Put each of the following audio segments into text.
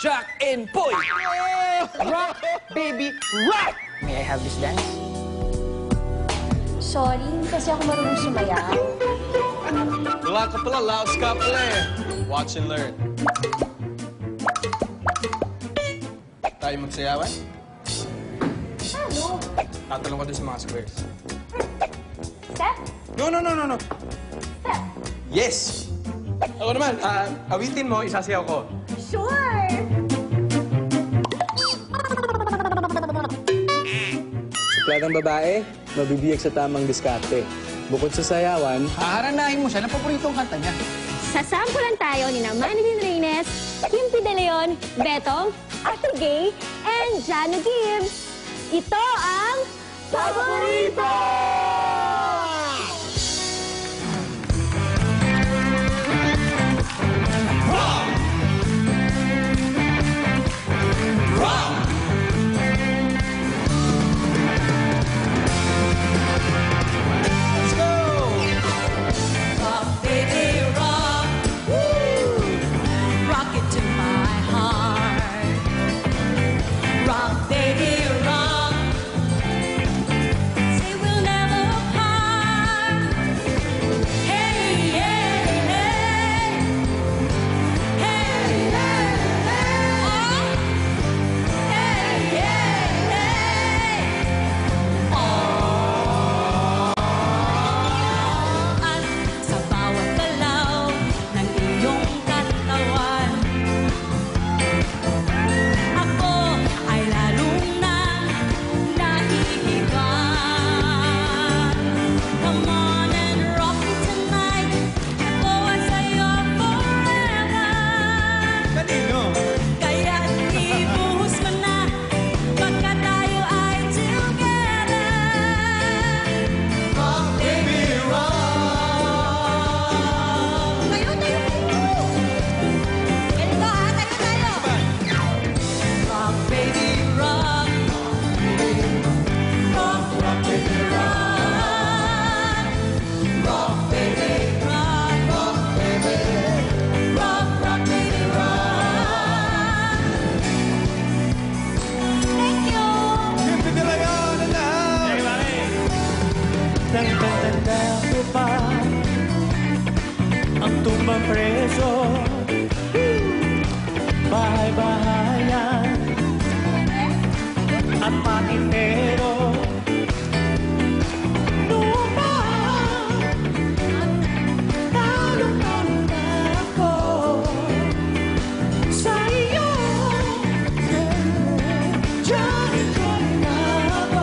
Jack and Poy! Rock, baby, rock! May I have this dance? Sorry, hindi kasi ako marunong sumayaw. Wala ka pala, laos ka pala eh. Watch and learn. Tayo magsayawan? Ano? Tatanong ka doon sa mga squares. Step? No. Step? Yes! Ako naman, awitin mo, isasayaw ko. Sure! Supladang babae, mabibiyag sa tamang diskarte. Bukod sa sayawan, Haharanahin mo siya ng paboritong kanta niya. Sasampulan tayo ni Manilyn Reynes, Kim P. De Leon, Betong, Arthur Gay, and Jano Gibbs. Ito ang Paborito! Tanda ko pa ang tumbang preso, bahay-bahayan at patinero. Noon pa, talong-talong na ako sa iyo. Jolly-jolly na ako.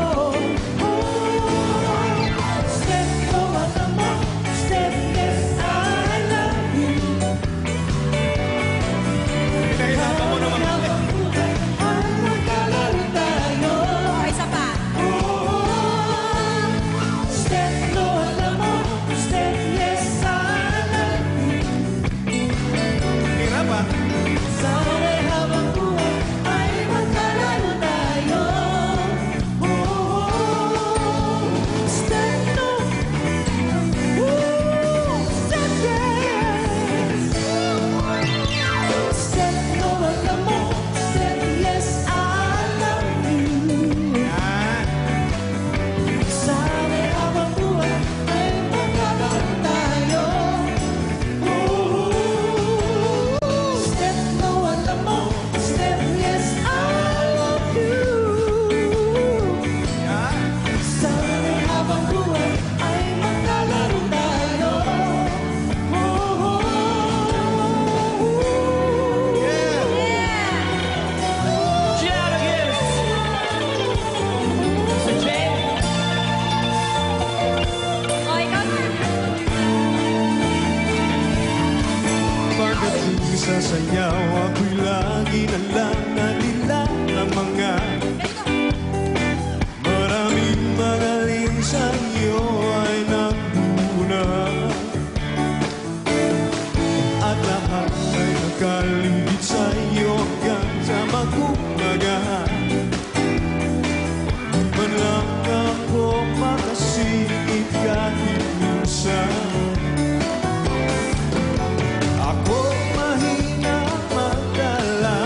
Sasayaw ako'y lagi na lang nalila ng mga maraming magaling sa iyo ay nagbuna at lahat ay nakaligid sa iyo hanggang sa mag-umaga. Di man lang ako makasingit kahit minsan. Ako mahina magdala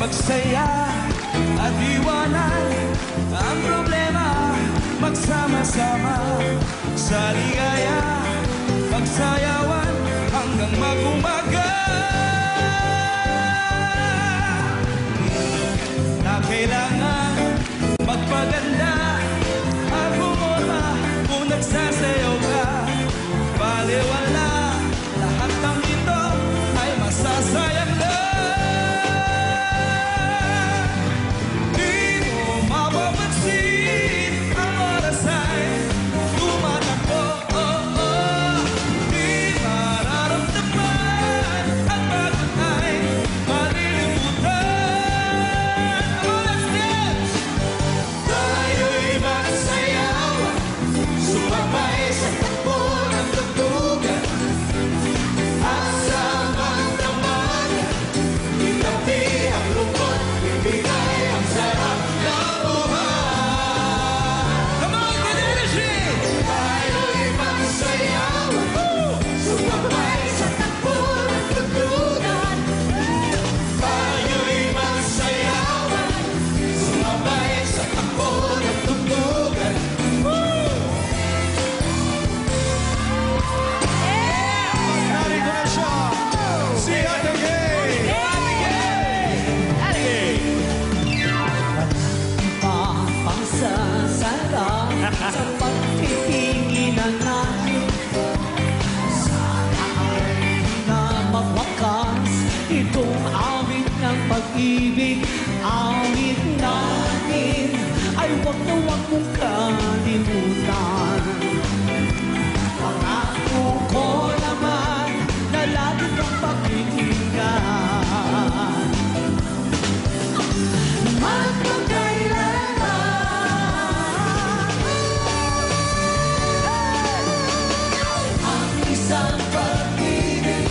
magsaya at iwanan ang problema. Magsama-sama sa ligaya, magsayawan hanggang mag-umaga. Na kailangan magpaganda at bumota kung nagsasayaw ka. Baliwala, lahat ng ito ay masasayang lang. Di mo mapapansin ang oras ay tumatakbo. Di mararamdaman ang pagod ay malilimutan. Let's dance! Tayo'y magsayaw, sumabay sa takbo ng tugtugan. At samang-taman, itabi ang lungkot, ibigay ang sarap ng buhay. Come on, get energy! Tayo'y magsayaw, sumabay sa takbo ng tugtugan. Tayo'y magsayaw, sumabay sa takbo ng tugtugan. Narito na siya, si Ate Gay! Papangsasarap sa pagtitinginan natin. Sana ay na magwakas itong awit ng pag-ibig. Awit natin ay huwag na huwag mong kalimutan. Pangako ko naman na lagi kang pakikinggan. Ang isang pag-ibig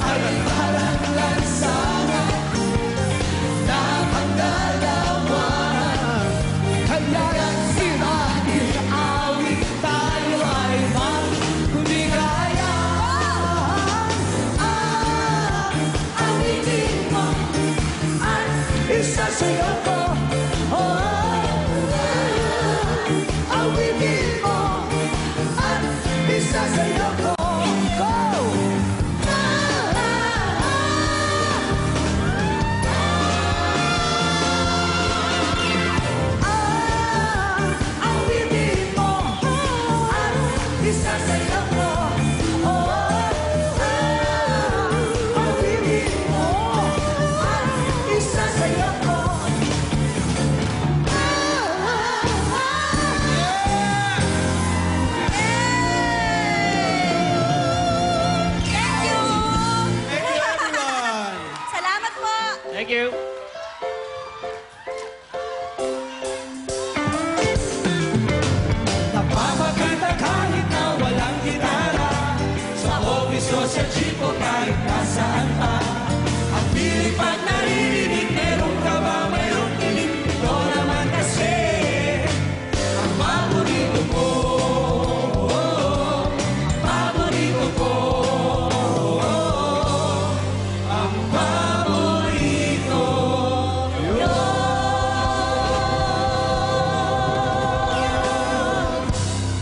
ay parang lansangan na pagdalawan. Kaya't sinabi sa awit tayo ay magbigayan. Awitin mo at isasayaw ko. Awitin mo at isasayaw ko. Go! Awitin mo at isasayaw ko. Awitin mo at isasayaw ko. Thank you! Thank you, everyone! Salamat po! Thank you. Napapaganda kahit na walang gitara, sa office o sa jeep o kahit nasaan pa. Ang piling pag naririnig, meron ka ba mayroong tinig? Ito naman kasi ang paborito ko. Ang paborito ko. Ang paborito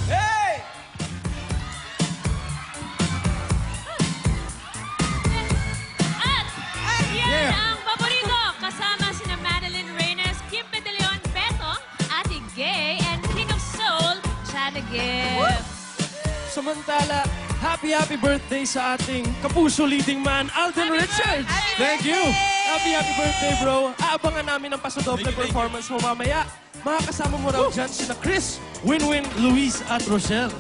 Hey! At yan ang paborito kasama sina Madeline Reynes, Kim Peteleon, Betong, Ate Gay, and King of Soul, Chana Gibbs. Samantala, happy birthday sa ating kapuso leading man, Alden Richards. Thank you. Happy birthday, bro. Aabangan namin ang pasodoble performance mo mamaya. Makakasama mo raw dyan sina Chris, Winwin, Luis at Rochelle.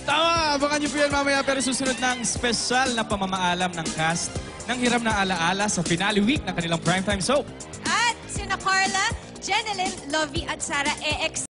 Tama! Abangan niyo po yan mamaya pero susunod na ang special na pamamaalam ng cast ng Hiram na Alaala sa finale week ng kanilang primetime soap. At sina Carla, Jeneline, Lovie at Sarah EX